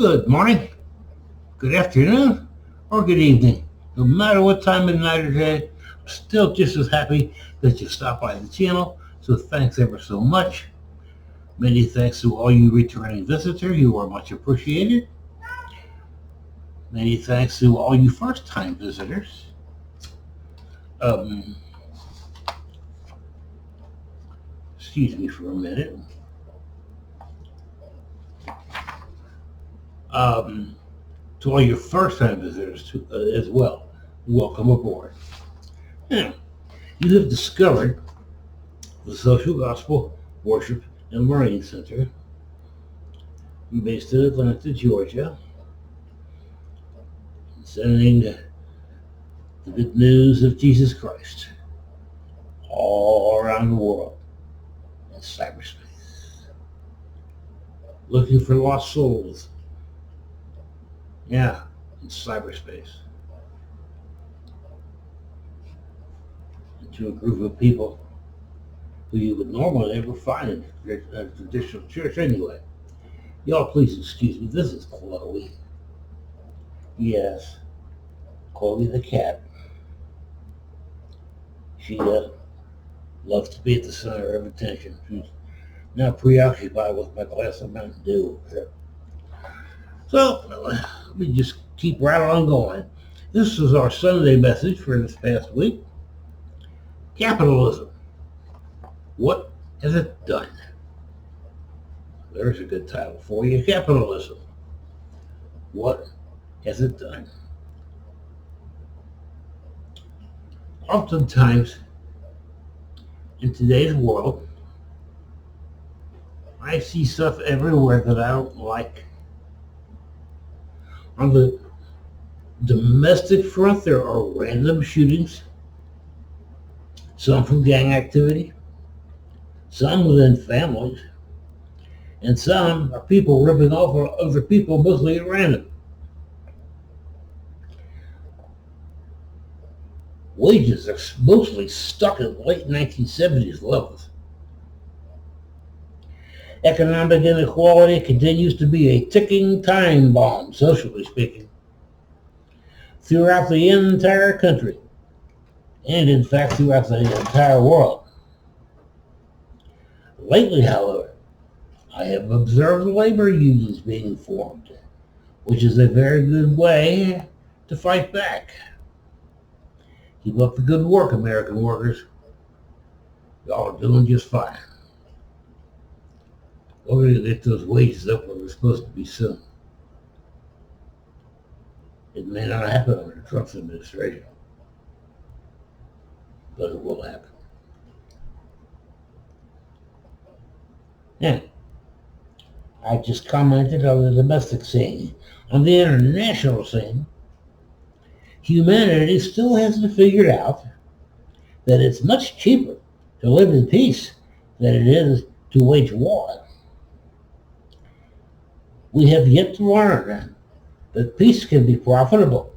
Good morning, good afternoon, or good evening. No matter what time of night or day, I'm still just as happy that you stopped by the channel. So thanks ever so much. Many thanks to all you returning visitors. You are much appreciated. Many thanks to all you first-time visitors. Um, Excuse me for a minute. To all your first-time visitors as well, welcome aboard. Now, you have discovered the Social Gospel Worship and Learning Center, based in Atlanta, Georgia, sending the good news of Jesus Christ all around the world in cyberspace, looking for lost souls. Yeah, in cyberspace. And to a group of people who you would normally never find in a traditional church anyway. Y'all please excuse me, this is Chloe. Yes, Chloe the cat. She loves to be at the center of attention. She's not preoccupied with my glass of Mountain Dew. So, let me just keep right on going. This is our Sunday message for this past week. Capitalism. What has it done? There's a good title for you. Capitalism. What has it done? Oftentimes, in today's world, I see stuff everywhere that I don't like. On the domestic front, there are random shootings, some from gang activity, some within families, and some are people ripping off other people, mostly at random. Wages are mostly stuck at late 1970s levels. Economic inequality continues to be a ticking time bomb, socially speaking, throughout the entire country, and in fact throughout the entire world. Lately, however, I have observed labor unions being formed, which is a very good way to fight back. Keep up the good work, American workers. Y'all are doing just fine. We're going to get those wages up where they're supposed to be soon. It may not happen under Trump's administration, but it will happen. Now, I just commented on the domestic scene. On the international scene, humanity still hasn't figured out that it's much cheaper to live in peace than it is to wage war. We have yet to learn that peace can be profitable,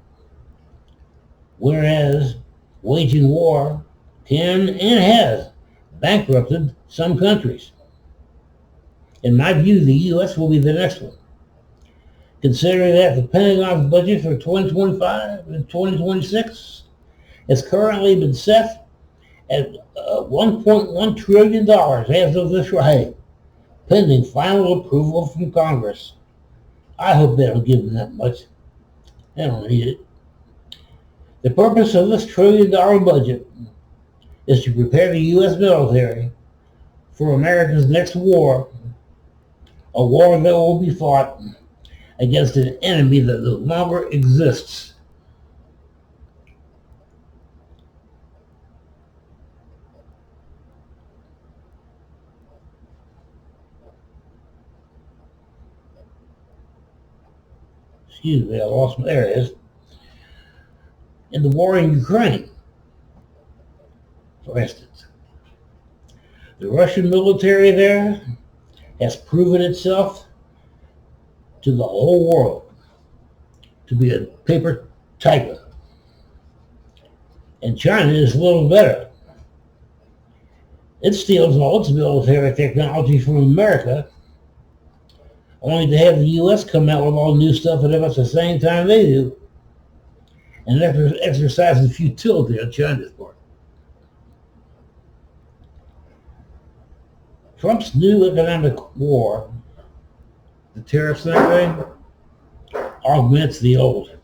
whereas waging war can and has bankrupted some countries. In my view, the U.S. will be the next one, considering that the Pentagon's budget for 2025 and 2026 has currently been set at $1.1 trillion as of this right, pending final approval from Congress. I hope they don't give them that much. They don't need it. The purpose of this trillion-dollar budget is to prepare the U.S. military for America's next war, a war that will be fought against an enemy that no longer exists. Excuse me, I lost my, there it is. In the war in Ukraine, for instance, the Russian military there has proven itself to the whole world to be a paper tiger. And China is a little better. It steals all its military technology from America, only to have the U.S. come out with all new stuff at about the same time they do, and exercise the futility on China's part. Trump's new economic war, the tariffs and everything, augments the old.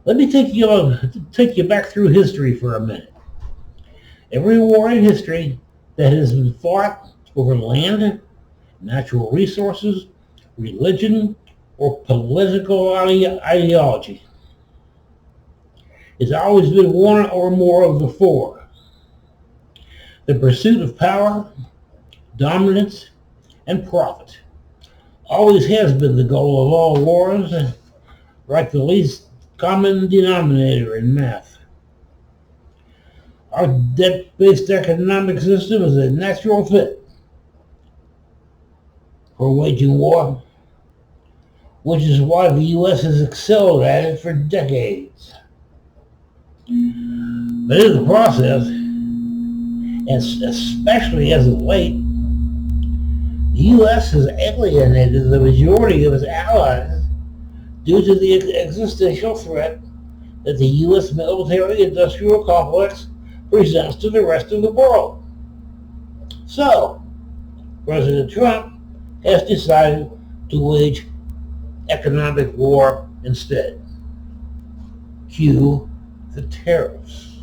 Let me take you back through history for a minute. Every war in history that has been fought over land, natural resources, religion, or political ideology has always been one or more of the four. The pursuit of power, dominance, and profit always has been the goal of all wars, like the least common denominator in math. Our debt-based economic system is a natural fit for waging war, which is why the U.S. has excelled at it for decades. But in the process, especially as of late, the U.S. has alienated the majority of its allies due to the existential threat that the U.S. military-industrial complex presents to the rest of the world. So, President Trump has decided to wage economic war instead. Cue the tariffs.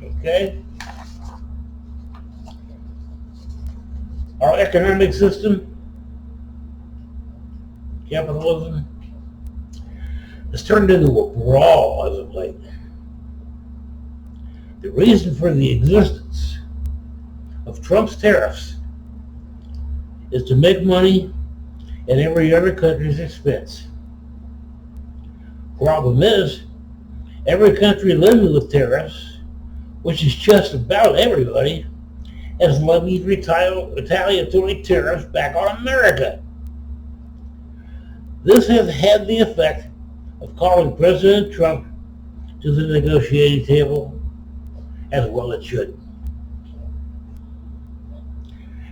Okay? Our economic system, capitalism, has turned into a brawl as of late. The reason for the existence of Trump's tariffs is to make money at every other country's expense. Problem is, every country living with tariffs, which is just about everybody, has levied retaliatory tariffs back on America. This has had the effect of calling President Trump to the negotiating table, as well it should.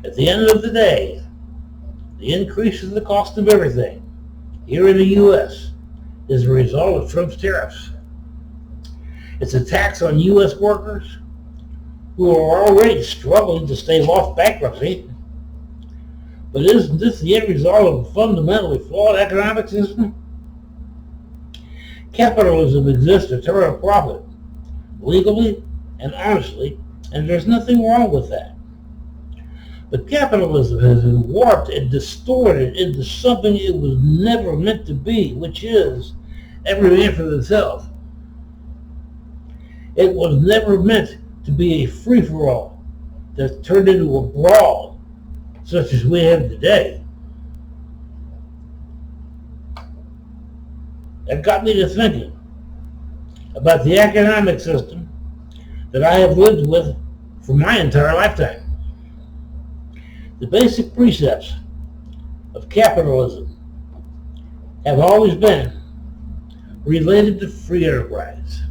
At the end of the day, the increase in the cost of everything here in the U.S. is a result of Trump's tariffs. It's a tax on U.S. workers who are already struggling to stave off bankruptcy. But isn't this the end result of a fundamentally flawed economic system? Capitalism exists to turn a profit, legally and honestly, and there's nothing wrong with that. But capitalism has been warped and distorted into something it was never meant to be, which is every man for themselves. It was never meant to be a free-for-all that turned into a brawl such as we have today. That got me to thinking about the economic system that I have lived with for my entire lifetime. The basic precepts of capitalism have always been related to free enterprise.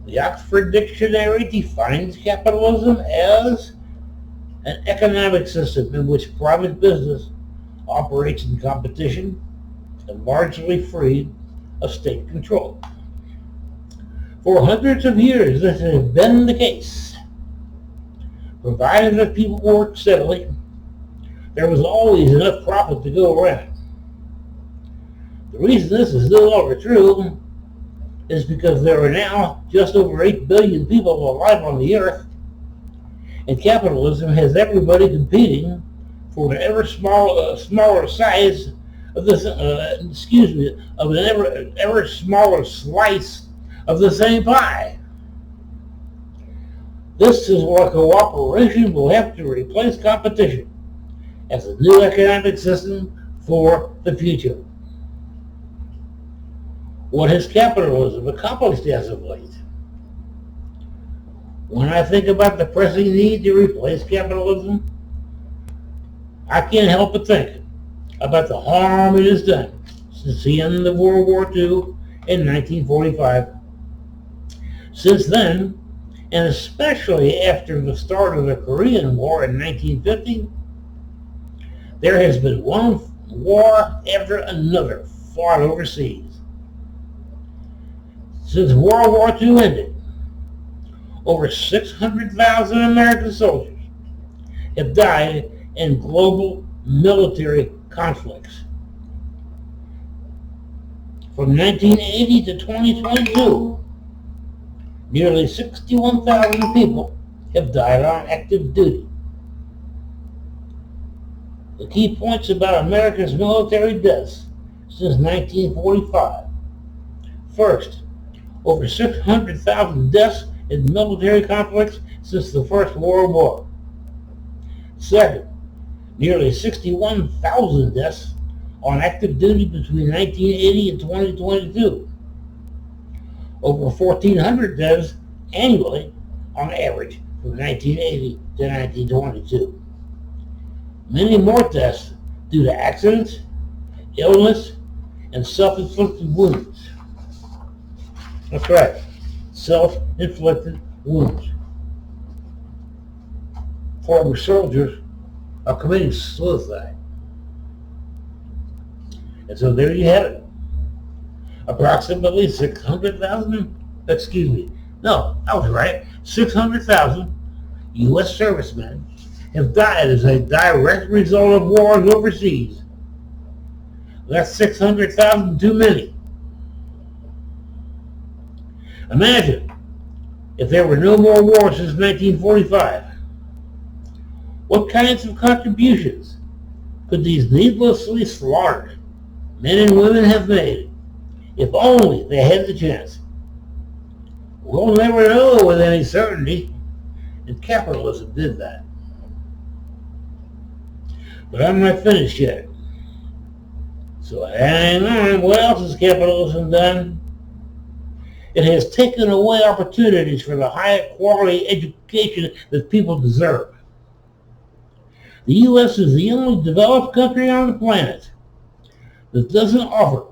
The Oxford Dictionary defines capitalism as an economic system in which private business operates in competition and largely free of state control. For hundreds of years, this has been the case. Provided that people worked steadily, there was always enough profit to go around. The reason this is no longer true is because there are now just over 8 billion people alive on the earth, and capitalism has everybody competing for an ever smaller size of this, of an ever smaller slice of the same pie. This is why cooperation will have to replace competition as a new economic system for the future. What has capitalism accomplished as of late? When I think about the pressing need to replace capitalism, I can't help but think about the harm it has done since the end of World War II in 1945. Since then, and especially after the start of the Korean War in 1950, There has been one war after another fought overseas. Since World War II ended, over 600,000 American soldiers have died in global military conflicts. From 1980 to 2022, nearly 61,000 people have died on active duty. The key points about America's military deaths since 1945. First, over 600,000 deaths in military conflicts since the First World War. Second, nearly 61,000 deaths on active duty between 1980 and 2022. Over 1,400 deaths annually on average from 1980 to 1922. Many more deaths due to accidents, illness, and self-inflicted wounds. That's right, self-inflicted wounds. Former soldiers are committing suicide. And so there you have it. Approximately 600,000, no, I was right, 600,000 U.S. servicemen have died as a direct result of wars overseas. That's 600,000 too many. Imagine if there were no more wars since 1945. What kinds of contributions could these needlessly slaughtered men and women have made if only they had the chance? We'll never know with any certainty, and capitalism did that. But I'm not finished yet. So hang on, what else has capitalism done? It has taken away opportunities for the high quality education that people deserve. The U.S. is the only developed country on the planet that doesn't offer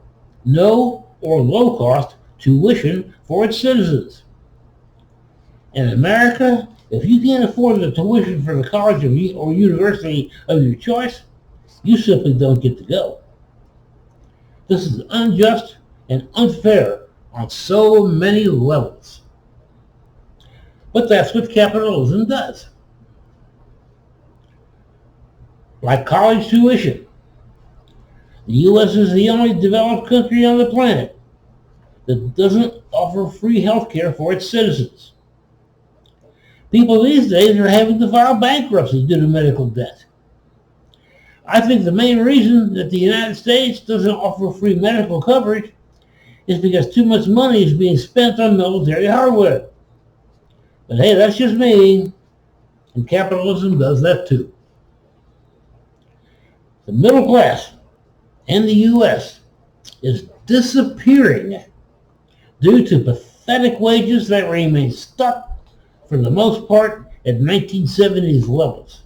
no or low cost tuition for its citizens. In America, if you can't afford the tuition for the college or university of your choice, you simply don't get to go. This is unjust and unfair on so many levels. But that's what capitalism does. Like college tuition, the U.S. is the only developed country on the planet that doesn't offer free health care for its citizens. People these days are having to file bankruptcy due to medical debt. I think the main reason that the United States doesn't offer free medical coverage is because too much money is being spent on military hardware. But hey, that's just me, and capitalism does that too. The middle class in the U.S. is disappearing due to pathetic wages that remain stuck, for the most part, at 1970s levels.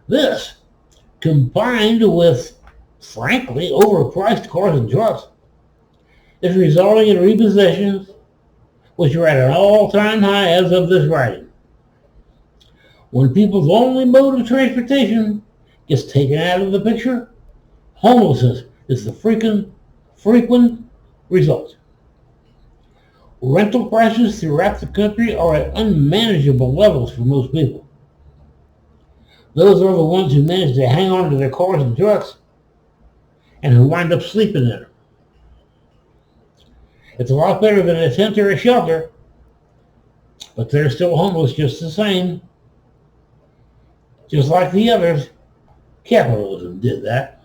This, combined with, frankly, overpriced cars and trucks, is resulting in repossessions, which are at an all-time high as of this writing. When people's only mode of transportation gets taken out of the picture, homelessness is the frequent result. Rental prices throughout the country are at unmanageable levels for most people. Those are the ones who manage to hang on to their cars and trucks and who wind up sleeping in them. It's a lot better than a tent or a shelter, but they're still homeless just the same. Just like the others, capitalism did that.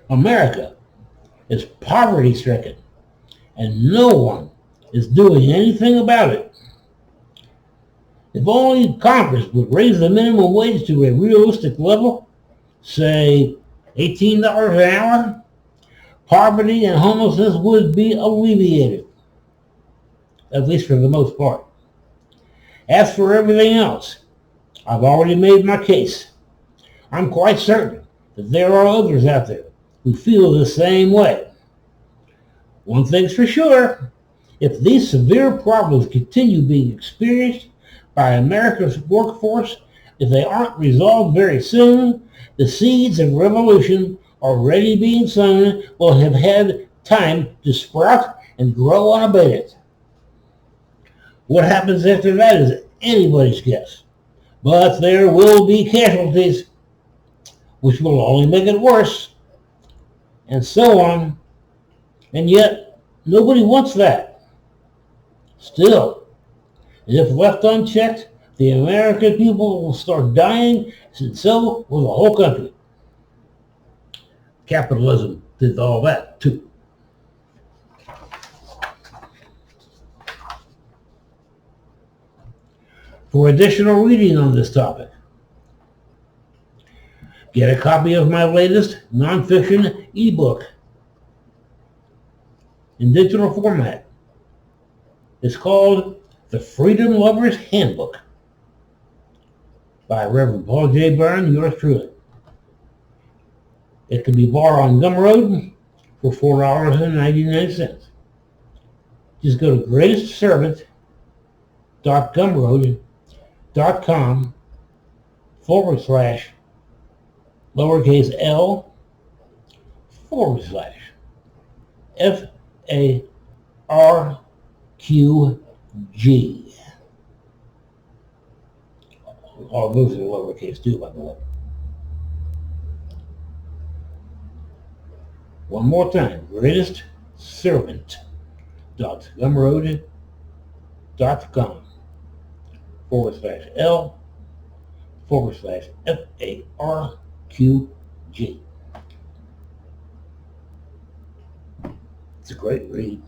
America is poverty-stricken, and no one is doing anything about it. If only Congress would raise the minimum wage to a realistic level, say $18 an hour, poverty and homelessness would be alleviated, at least for the most part. As for everything else, I've already made my case. I'm quite certain that there are others out there who feel the same way. One thing's for sure, if these severe problems continue being experienced by America's workforce If they aren't resolved very soon, the seeds of revolution already being sown will have had time to sprout and grow unabated. What happens after that is anybody's guess. But there will be casualties, which will only make it worse, and so on. And yet, nobody wants that. Still, if left unchecked, the American people will start dying, and so will the whole country. Capitalism did all that, too. For additional reading on this topic, get a copy of my latest nonfiction ebook in digital format. It's called The Freedom Lover's Handbook by Reverend Paul J. Bern, yours truly. It can be bought on Gumroad for $4.99. Just go to greatestsservant.com/lowercase l/FARQG. All those are lowercase too, by the way. One more time, greatestsservant.gumroad.com/l/FARQG. It's a great read.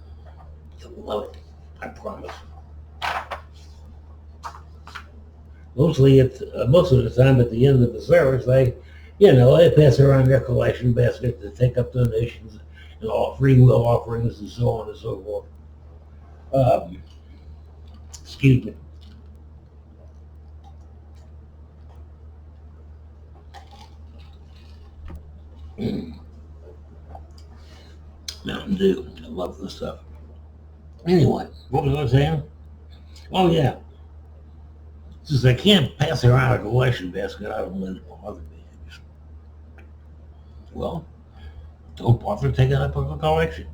You'll love it, I promise. Most of the time at the end of the service, they pass around their collection basket to take up donations and all free will offerings and so on and so forth. Excuse me. Mountain Dew. I love this stuff. Anyway, what was I saying? Oh, yeah. Since I can't pass around a collection basket, I don't let it bother me. Well, don't bother taking up a collection.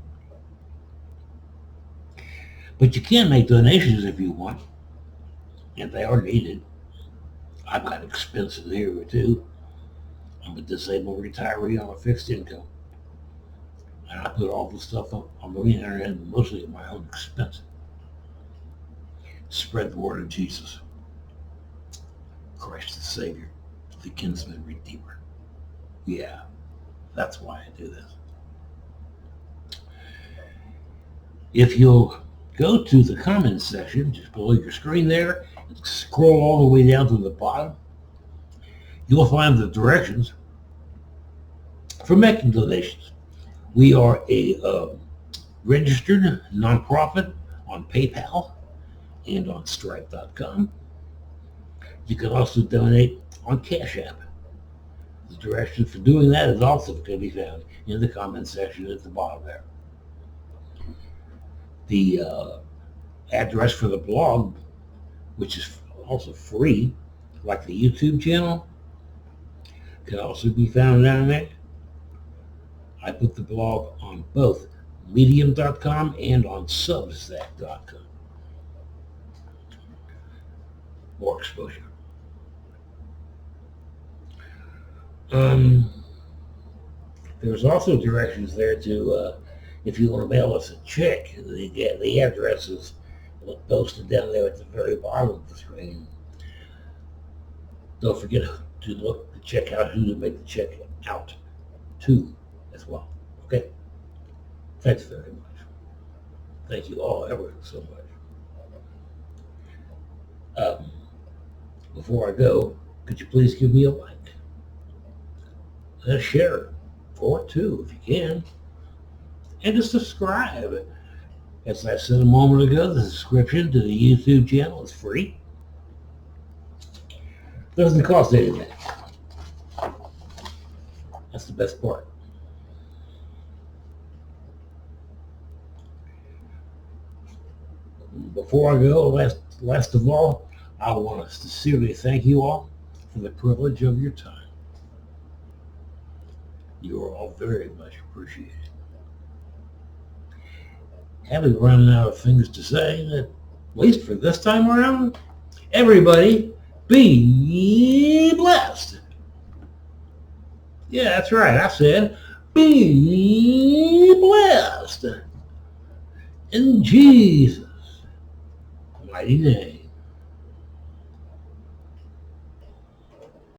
But you can make donations if you want, and they are needed. I've got expenses here too. I'm a disabled retiree on a fixed income. And I put all the stuff up on the internet, mostly at my own expense. Spread the word of Jesus. Christ the Savior, the kinsman redeemer. Yeah, that's why I do this. If you'll go to the comments section, just below your screen there, and scroll all the way down to the bottom, you'll find the directions for making donations. We are a registered nonprofit on PayPal and on Stripe.com. You can also donate on Cash App. The directions for doing that is also going to be found in the comment section at the bottom there. The address for the blog, which is also free, like the YouTube channel, can also be found down there. I put the blog on both Medium.com and on Substack.com. More exposure. There's also directions there to, if you want to mail us a check, the address is posted down there at the very bottom of the screen. Don't forget to check out who to make the check out to as well. Okay? Thanks very much. Thank you all ever so much. Before I go, could you please give me a like? And a share, or two if you can. And to subscribe. As I said a moment ago, the subscription to the YouTube channel is free. Doesn't cost anything. That's the best part. Before I go, last of all, I want to sincerely thank you all for the privilege of your time. You are all very much appreciated. Having run out of things to say, at least for this time around, everybody be blessed. Yeah, that's right. I said be blessed. In Jesus' mighty name.